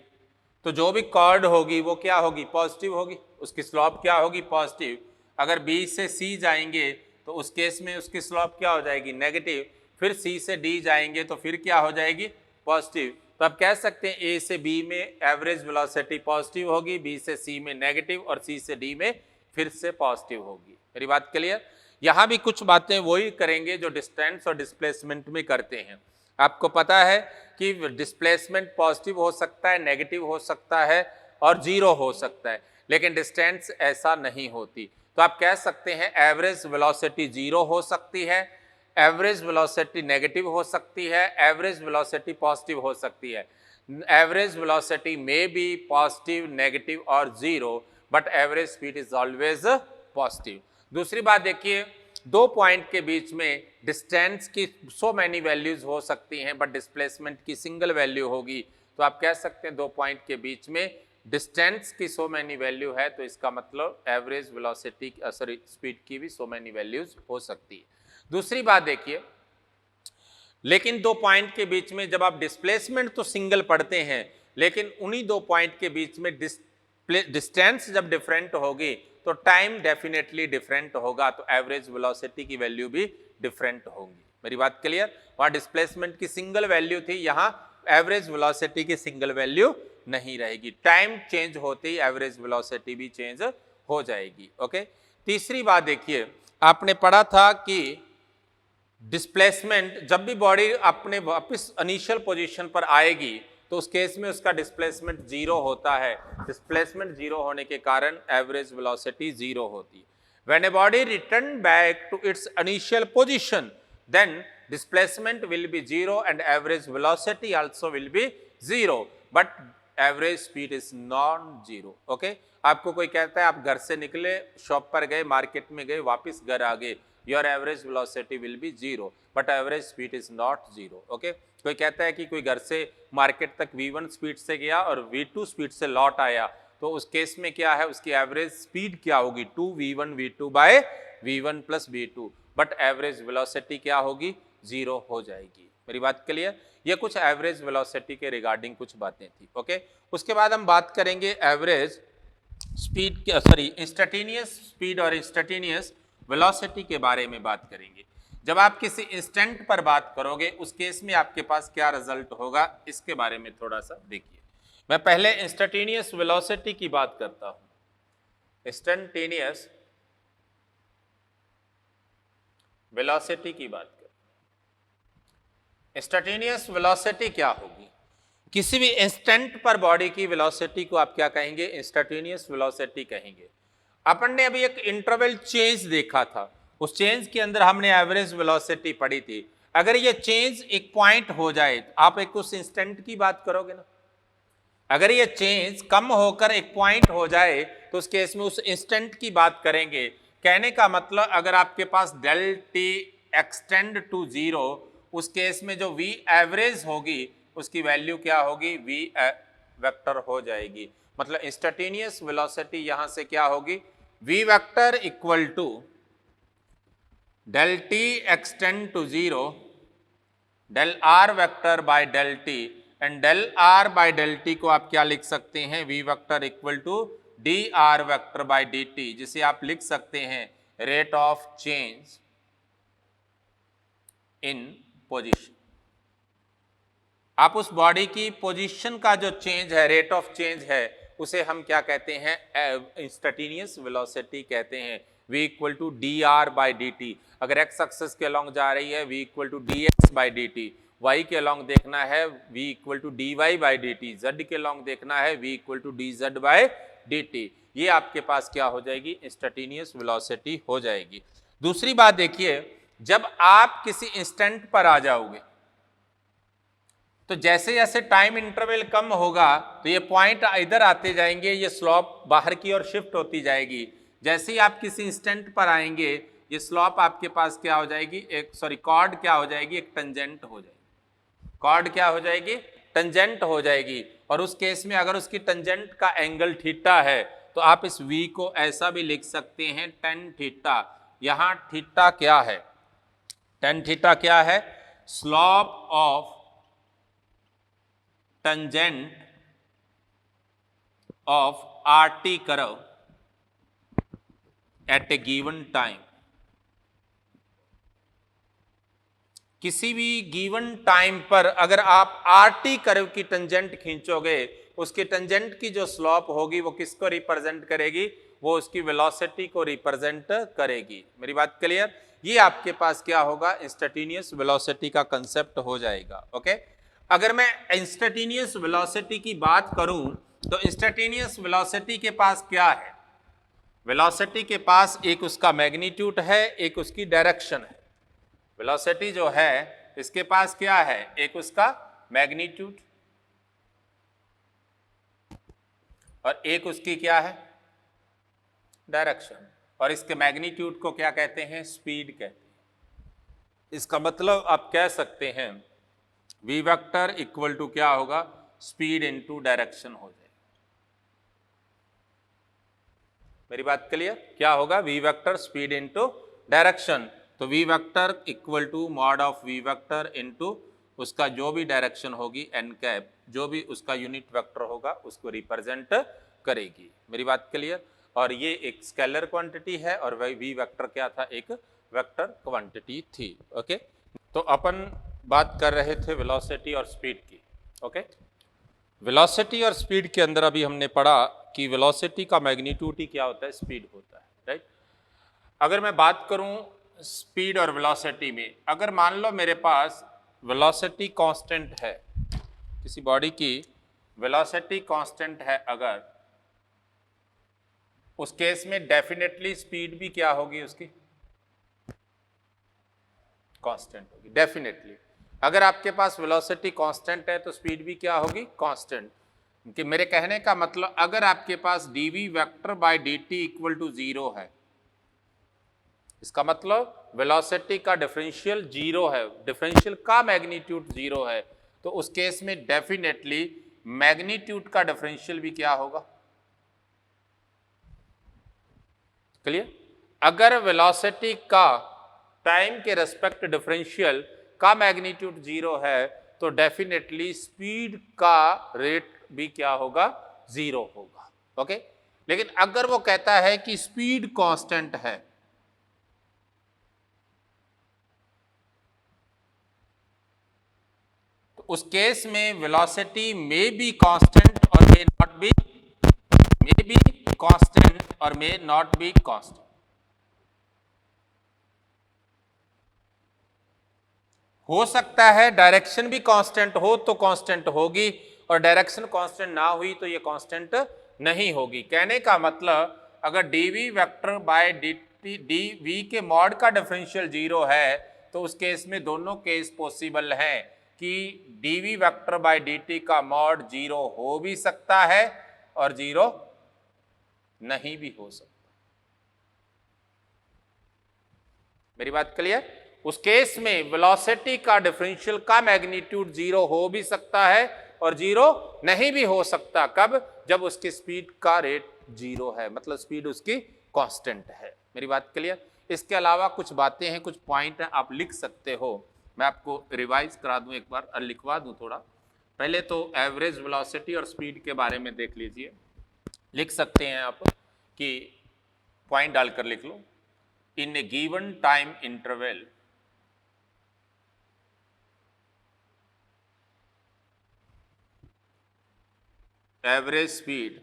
Speaker 1: तो जो भी कॉर्ड होगी वो क्या होगी, पॉजिटिव होगी, उसकी स्लॉप क्या होगी, पॉजिटिव। अगर बी से सी जाएंगे तो उस केस में उसकी स्लॉप क्या हो जाएगी, नेगेटिव। फिर सी से डी जाएंगे तो फिर क्या हो जाएगी, पॉजिटिव। तो आप कह सकते हैं ए से बी में एवरेज वेलोसिटी पॉजिटिव होगी, बी से सी में नेगेटिव और सी से डी में फिर से पॉजिटिव होगी। मेरी बात क्लियर? यहाँ भी कुछ बातें वही करेंगे जो डिस्टेंस और डिस्प्लेसमेंट में करते हैं। आपको पता है कि डिस्प्लेसमेंट पॉजिटिव हो सकता है, नेगेटिव हो सकता है और जीरो हो सकता है, लेकिन डिस्टेंस ऐसा नहीं होती। तो आप कह सकते हैं एवरेज वेलोसिटी जीरो हो सकती है, एवरेज वेलोसिटी नेगेटिव हो सकती है, एवरेज वेलोसिटी पॉजिटिव हो सकती है। Average velocity may be positive, negative और zero, but average speed is always positive. दूसरी बात देखिए, दो पॉइंट के बीच में डिस्टेंस की सो मैनी वैल्यूज हो सकती हैं बट डिस्प्लेसमेंट की सिंगल वैल्यू होगी। तो आप कह सकते हैं दो पॉइंट के बीच में डिस्टेंस की सो मैनी वैल्यू है, तो इसका मतलब एवरेज वेलोसिटी सॉरी स्पीड की भी सो मैनी वैल्यूज हो सकती है। दूसरी बात देखिए, लेकिन दो पॉइंट के बीच में जब आप डिस्प्लेसमेंट तो सिंगल पढ़ते हैं, लेकिन उन्हीं दो पॉइंट के बीच में डिस्टेंस जब डिफरेंट होगी तो टाइम डेफिनेटली डिफरेंट होगा, तो एवरेज वेलोसिटी की वैल्यू भी डिफरेंट होगी। मेरी बात क्लियर? वहां डिस्प्लेसमेंट की सिंगल वैल्यू थी, यहां एवरेज वेलोसिटी की सिंगल वैल्यू नहीं रहेगी। टाइम चेंज होते ही एवरेज वेलोसिटी भी चेंज हो जाएगी। ओके, तीसरी बात देखिए, आपने पढ़ा था कि डिस्प्लेसमेंट जब भी बॉडी अपने वापस इनिशियल पोजीशन पर आएगी तो उस केस में उसका डिस्प्लेसमेंट जीरो होता है। डिस्प्लेसमेंट जीरो होने के कारण एवरेज वेलोसिटी जीरो होती है। When a body return back to its initial position then displacement will be zero and average velocity also will be zero, but average speed is non zero. Okay, आपको कोई कहता है आप घर से निकले, शॉप पर गए, मार्केट में गए, वापस घर आ गए, your average velocity will be zero but average speed is not zero. Okay, कोई कहता है कि कोई घर से मार्केट तक V1 स्पीड से गया और V2 स्पीड से लौट आया, तो उस केस में क्या है, उसकी एवरेज स्पीड क्या होगी, 2V1 V2 by V1 plus V2, but average velocity क्या होगी, जीरो हो जाएगी। मेरी बात क्लियर? ये कुछ एवरेज वेलोसिटी के रिगार्डिंग कुछ बातें थी। ओके, उसके बाद हम बात करेंगे एवरेज स्पीड के सॉरी इंस्टेंटेनियस स्पीड और इंस्टेंटेनियस वेलोसिटी के बारे में बात करेंगे। जब आप किसी इंस्टेंट पर बात करोगे उस केस में आपके पास क्या रिजल्ट होगा, इसके बारे में थोड़ा सा देखिए। मैं पहले इंस्टेंटेनियस वेलोसिटी की बात करता हूं। इंस्टेंटेनियस वेलोसिटी की बात कर, इंस्टेंटेनियस वेलोसिटी क्या होगी? किसी भी इंस्टेंट पर बॉडी की वेलोसिटी को आप क्या कहेंगे, इंस्टेंटेनियस वेलोसिटी कहेंगे। अपन ने अभी एक इंटरवल चेंज देखा था, उस चेंज के अंदर हमने एवरेज वेलोसिटी पढ़ी थी। अगर ये चेंज एक पॉइंट हो जाए, आप एक उस इंस्टेंट की बात करोगे ना। अगर ये चेंज कम होकर एक पॉइंट हो जाए तो उस केस में उस इंस्टेंट की बात करेंगे। कहने का मतलब अगर आपके पास del T extend to zero, उस केस में जो वी एवरेज होगी उसकी वैल्यू क्या होगी, वी वेक्टर हो जाएगी। मतलब इंस्टेंटेनियस वेलोसिटी यहां से क्या होगी, V vector equal to del t extend to 0 del r vector by del t, and del r बाय del t को आप क्या लिख सकते हैं, v vector equal to dr vector by dt, जिसे आप लिख सकते हैं rate of change in position. आप उस बॉडी की पोजीशन का जो चेंज है, रेट ऑफ चेंज है, उसे हम क्या कहते हैं, इंस्टेंटेनियस वेलोसिटी कहते हैं। v equal to D R by D T. अगर x एक्सिस के अलॉन्ग जा रही है v equal to D X by D T, y के अलॉन्ग देखना है v equal to D Y by D T, z के अलॉन्ग देखना है v equal to D Z by D T. ये आपके पास क्या हो जाएगी, इंस्टेंटेनियस वेलोसिटी हो जाएगी। दूसरी बात देखिए, जब आप किसी इंस्टेंट पर आ जाओगे तो जैसे जैसे टाइम इंटरवल कम होगा तो ये पॉइंट इधर आते जाएंगे, ये स्लॉप बाहर की ओर शिफ्ट होती जाएगी। जैसे ही आप किसी इंस्टेंट पर आएंगे ये स्लॉप आपके पास क्या हो जाएगी, एक सॉरी कॉर्ड क्या हो जाएगी, एक टेंजेंट हो जाएगी। कॉर्ड क्या हो जाएगी, टेंजेंट हो जाएगी। और उस केस में अगर उसकी टेंजेंट का एंगल थीटा है तो आप इस v को ऐसा भी लिख सकते हैं tan थीटा। यहाँ थीटा क्या है, tan थीटा क्या है, slope of tangent of RT curve at a given time। किसी भी गिवन टाइम पर अगर आप RT कर्व की टेंजेंट खींचोगे, उसकी टेंजेंट की जो स्लोप होगी वो किसको रिप्रेजेंट करेगी? वो उसकी वेलोसिटी को रिप्रेजेंट करेगी। मेरी बात क्लियर? ये आपके पास क्या होगा? इंस्टेंटेनियस वेलोसिटी का कंसेप्ट हो जाएगा। ओके, अगर मैं इंस्टेंटेनियस वेलोसिटी की बात करूं तो इंस्टेंटेनियस वेलोसिटी के पास क्या है? वेलोसिटी के पास एक उसका मैग्नीट्यूड है, एक उसकी डायरेक्शन है। वेलोसिटी जो है इसके पास क्या है? एक उसका मैग्नीट्यूड और एक उसकी क्या है? डायरेक्शन। और इसके मैग्नीट्यूड को क्या कहते हैं? स्पीड कहते हैं। इसका मतलब आप कह सकते हैं v वेक्टर इक्वल टू क्या होगा? स्पीड इनटू डायरेक्शन हो जाएगा। मेरी बात क्लियर? क्या होगा? v vector speed into direction. तो v vector equal to mod of v vector into उसका जो भी डायरेक्शन होगी n कैप, जो भी उसका यूनिट वेक्टर होगा उसको रिप्रेजेंट करेगी। मेरी बात क्लियर? और ये एक स्केलर क्वांटिटी है और वही v वेक्टर क्या था? एक वेक्टर क्वांटिटी थी। ओके, तो अपन बात कर रहे थे वेलोसिटी और स्पीड की। ओके, वेलोसिटी और स्पीड के अंदर अभी हमने पढ़ा कि वेलोसिटी का मैग्नीट्यूड ही क्या होता है? स्पीड होता है, राइट। अगर मैं बात करूं स्पीड और वेलोसिटी में, अगर मान लो मेरे पास वेलोसिटी कांस्टेंट है, किसी बॉडी की वेलोसिटी कांस्टेंट है, अगर उस केस में डेफिनेटली स्पीड भी क्या होगी? उसकी कांस्टेंट होगी, डेफिनेटली। अगर आपके पास वेलोसिटी कांस्टेंट है तो स्पीड भी क्या होगी? कांस्टेंट। कि मेरे कहने का मतलब अगर आपके पास dv vector by dt equal to 0 है, इसका मतलब वेलोसिटी का डिफरेंशियल 0 है, डिफरेंशियल का मैग्नीट्यूड 0 है, तो उस केस में डेफिनेटली मैग्नीट्यूड का डिफरेंशियल भी क्या होगा? क्लियर? अगर वेलोसिटी का टाइम के रेस्पेक्ट डिफरेंशियल का मैग्नीट्यूड 0 है तो डेफिनेटली स्पीड का रेट भी क्या होगा? 0 होगा। ओके, लेकिन अगर वो कहता है कि स्पीड कांस्टेंट है, तो उस केस में वेलोसिटी मे बी कांस्टेंट और may not be, may be constant और मे नॉट बी कांस्टेंट। हो सकता है डायरेक्शन भी कांस्टेंट हो तो कांस्टेंट होगी, और डायरेक्शन कांस्टेंट ना हुई तो ये कांस्टेंट नहीं होगी। कहने का मतलब अगर dv vector by dt dv के मॉड का डिफरेंशियल 0 है तो उस केस में दोनों केस पॉसिबल हैं कि dv वेक्टर बाय dt का मॉड 0 हो भी सकता है और 0 नहीं भी हो सकता। मेरी बात क्लियर? उस केस में वेलोसिटी का डिफरेंशियल का मैग्नीट्यूड 0 हो भी सकता है और 0 नहीं भी हो सकता। कब? जब उसकी स्पीड का रेट 0 है, मतलब स्पीड उसकी कांस्टेंट है। मेरी बात क्लियर? इसके अलावा कुछ बातें हैं, कुछ पॉइंट हैं, आप लिख सकते हो। मैं आपको रिवाइज करा दूं एक बार, लिखवा दूं थोड़ा। पहले तो एवरेज वेलोसिटी और स्पीड के बारे में देख लीजिए। लिख सकते हैं आप कि पॉइंट डालकर लिख लो, in a given time interval average speed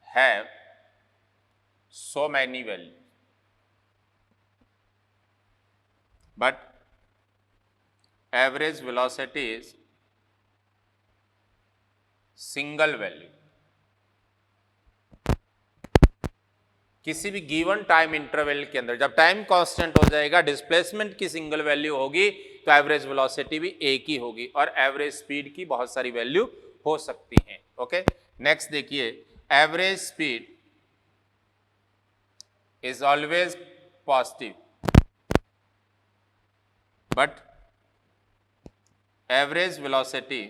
Speaker 1: have so many values, but average velocity is single value। किसी भी गिवन टाइम इंटरवल के अंदर जब टाइम कांस्टेंट हो जाएगा, डिस्प्लेसमेंट की सिंगल वैल्यू होगी, तो एवरेज वेलोसिटी भी एक ही होगी और एवरेज स्पीड की बहुत सारी वैल्यू हो सकती हैं। ओके, नेक्स्ट देखिए, average speed is always positive but average velocity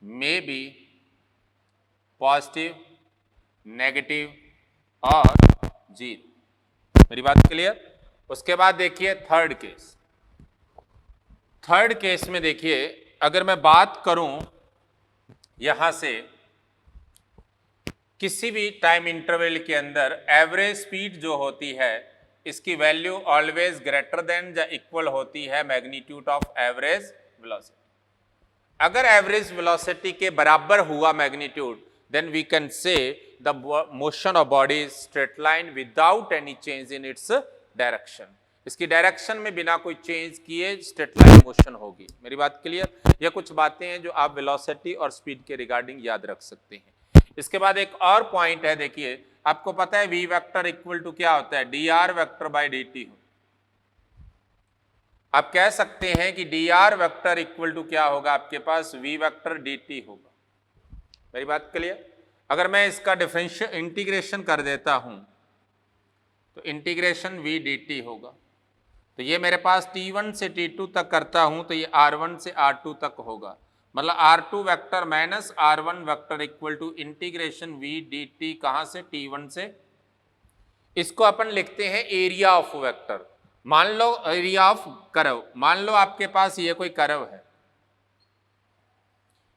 Speaker 1: may be positive, negative और जीरो। मेरी बात क्लियर? उसके बाद देखिए थर्ड केस, थर्ड केस में देखिए, अगर मैं बात करूं यहां से किसी भी टाइम इंटरवल के अंदर एवरेज स्पीड जो होती है इसकी वैल्यू ऑलवेज ग्रेटर देन या इक्वल होती है मैग्नीट्यूड ऑफ एवरेज वेलोसिटी। अगर एवरेज वेलोसिटी के बराबर हुआ magnitude, then we can say the motion of body is straight line without any change in its direction. इसकी डायरेक्शन में बिना कोई चेंज किए स्ट्रेट लाइन मोशन होगी। मेरी बात क्लियर? ये कुछ बातें हैं जो आप वेलोसिटी और स्पीड के रिगार्डिंग याद रख सकते हैं। इसके बाद एक और पॉइंट है, देखिए आपको पता है वी वेक्टर इक्वल टू क्या होता है, D R vector by D T. आप कह सकते हैं कि D R vector equal to क्या होगा, आपके पास वी वेक्टर डी टी होगा। मेरी बात क्लियर? अगर मैं इसका डिफरेंशियल इंटीग्रेशन कर देता हूं तो इंटीग्रेशन वी डी टी होगा। तो ये मेरे पास T1 से T2 तक करता हूं तो ये R1 से R2 तक होगा, मतलब R2 vector minus R1 vector equal to integration V dt कहां से, T1 से। इसको अपन लिखते हैं एरिया ऑफ वेक्टर। मान लो एरिया ऑफ कर्व, मान लो आपके पास ये कोई कर्व है,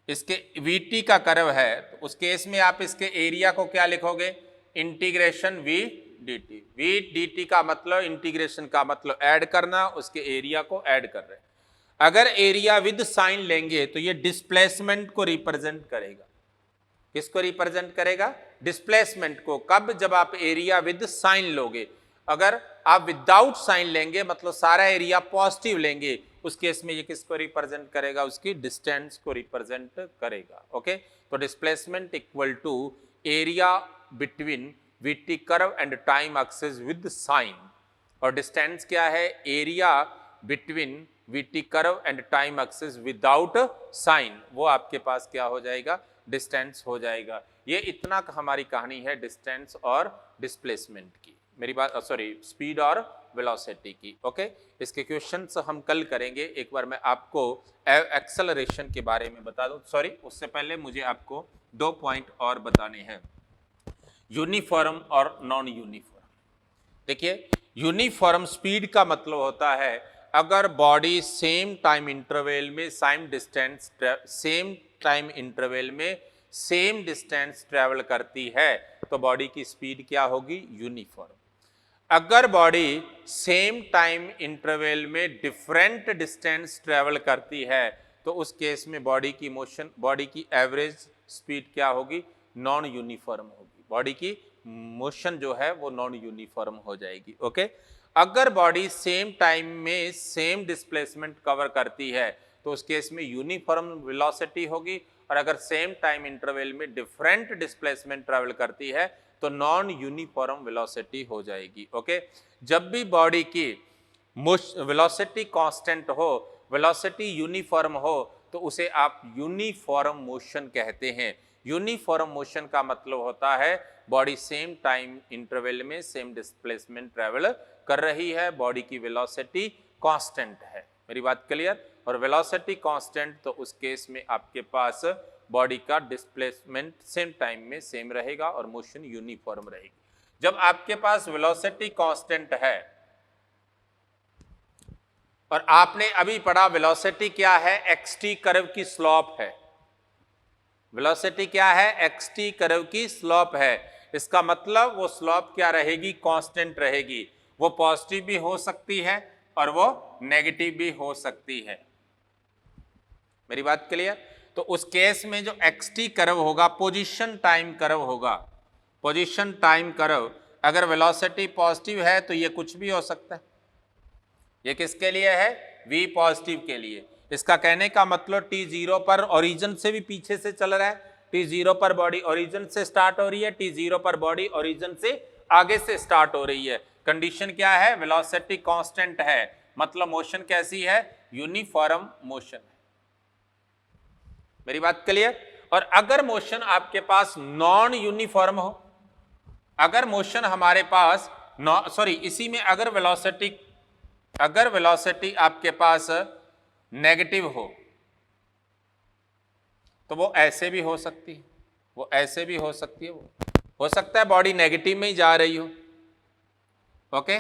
Speaker 1: इसके VT का कर्व है, तो उस केस में आप इसके एरिया को क्या लिखोगे, integration V dt। V dt का मतलब इंटीग्रेशन का मतलब ऐड करना, उसके एरिया को ऐड कर रहे हैं। अगर एरिया विद साइन लेंगे तो ये डिस्प्लेसमेंट को रिप्रेजेंट करेगा। किसको रिप्रेजेंट करेगा, डिस्प्लेसमेंट को। कब, जब आप एरिया विद साइन लोगे। अगर आप विदाउट साइन लेंगे मतलब सारा एरिया पॉजिटिव लेंगे, उस केस में ये किसको रिप्रेजेंट करेगा, उसकी डिस्टेंस को रिप्रेजेंट करेगा। ओके, तो displacement equal to area between VT curve and time axis with sign, और डिस्टेंस क्या है, area between VT curve and time axis without sign, वो आपके पास क्या हो जाएगा, डिस्टेंस हो जाएगा। ये इतना हमारी कहानी है डिस्टेंस और डिस्प्लेसमेंट की, मेरी बात सॉरी स्पीड और वेलोसिटी की। ओके, इसके क्वेश्चंस हम कल करेंगे। एक बार मैं आपको एक्सेलरेशन के बारे में बता दूं, सॉरी उससे पहले मुझे आपको 2 पॉइंट और बताने हैं, यूनिफॉर्म और नॉन यूनिफॉर्म। देखिए यूनिफॉर्म स्पीड का मतलब होता है अगर बॉडी सेम टाइम इंटरवल में सेम टाइम इंटरवल में सेम डिस्टेंस ट्रेवल करती है तो बॉडी की स्पीड क्या होगी, यूनिफॉर्म। अगर बॉडी सेम टाइम इंटरवल में डिफरेंट डिस्टेंस ट्रेवल करती है तो उस केस में बॉडी की एवरेज स्पीड क्या होगी, नॉन यूनिफॉर्म होगी। बॉडी की मोशन जो है वो नॉन यूनिफॉर्म हो जाएगी। ओके, अगर बॉडी सेम टाइम में सेम डिस्प्लेसमेंट कवर करती है तो उस केस में यूनिफॉर्म वेलोसिटी होगी, और अगर सेम टाइम इंटरवल में डिफरेंट डिस्प्लेसमेंट ट्रैवल करती है तो नॉन यूनिफॉर्म वेलोसिटी हो जाएगी। ओके, जब भी बॉडी की वेलोसिटी कांस्टेंट हो, वेलोसिटी यूनिफॉर्म हो, तो उसे आप यूनिफॉर्म मोशन कहते हैं। यूनिफॉर्म मोशन का मतलब होता है बॉडी सेम टाइम इंटरवल में सेम डिस्प्लेसमेंट ट्रैवल कर रही है, बॉडी की वेलोसिटी कांस्टेंट है। मेरी बात क्लियर? और वेलोसिटी कांस्टेंट तो उस केस में आपके पास बॉडी का डिस्प्लेसमेंट सेम टाइम में सेम रहेगा और मोशन यूनिफॉर्म रहेगी। जब आपके पास वेलोसिटी कांस्टेंट है, और आपने अभी पढ़ा वेलोसिटी क्या है, एक्सटी कर्व की स्लोप है। वेलोसिटी क्या है, एक्सटी कर्व की स्लोप है। इसका मतलब वो स्लोप क्या रहेगी, कांस्टेंट रहेगी। वो पॉजिटिव भी हो सकती है और वो नेगेटिव भी हो सकती है। मेरी बात क्लियर? तो उस केस में जो एक्सटी कर्व होगा पोजीशन टाइम कर्व होगा। पोजीशन टाइम कर्व अगर वेलोसिटी पॉजिटिव है तो ये कुछ भी हो सकता है। ये किसके लिए है, V पॉजिटिव के लिए। इसका कहने का मतलब T0 पर ओरिजिन से भी पीछे से चल रहा है, T0 पर बॉडी ओरिजिन से स्टार्ट हो रही है, T0 पर बॉडी ओरिजिन से आगे से स्टार्ट हो रही है। कंडीशन क्या है, वेलोसिटी कांस्टेंट है, मतलब मोशन कैसी है, यूनिफॉर्म मोशन है। मेरी बात क्लियर? और अगर मोशन आपके पास नॉन यूनिफॉर्म हो, अगर मोशन हमारे पास इसी में अगर वेलोसिटी आपके पास नेगेटिव तो वो ऐसे भी हो सकती है, वो ऐसे भी हो सकती है, वो हो सकता है बॉडी नेगेटिव में ही जा रही हो। ओके,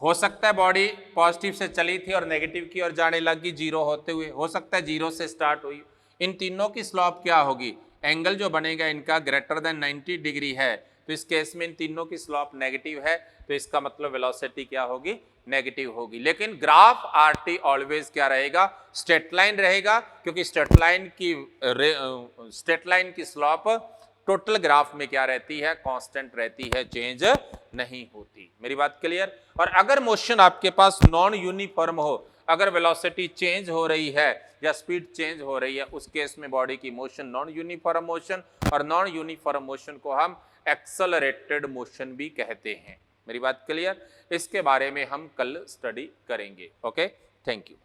Speaker 1: हो सकता है बॉडी पॉजिटिव से चली थी और नेगेटिव की ओर जाने लगी जीरो होते हुए, हो सकता है जीरो से स्टार्ट हुई। इन तीनों की स्लोप क्या होगी, एंगल जो बनेगा इनका ग्रेटर देन 90 डिग्री है, तो इस केस में इन तीनों की स्लोप नेगेटिव है, तो इसका मतलब वेलोसिटी क्या होगी, नेगेटिव होगी। लेकिन ग्राफ आरटी ऑलवेज क्या रहेगा, स्ट्रेट लाइन रहेगा, क्योंकि स्ट्रेट लाइन की स्लोप टोटल ग्राफ में क्या रहती है, कांस्टेंट रहती है, चेंज नहीं होती। मेरी बात क्लियर। और अगर मोशन आपके पास नॉन यूनिफॉर्म हो, अगर वेलोसिटी चेंज हो रही है या स्पीड चेंज हो रही है, उस केस में बॉडी की मोशन नॉन यूनिफॉर्म मोशन, और नॉन यूनिफॉर्म मोशन को हम एक्सेलरेटेड मोशन भी कहते हैं। मेरी बात क्लियर। इसके बारे में हम कल स्टडी करेंगे। Okay, thank you.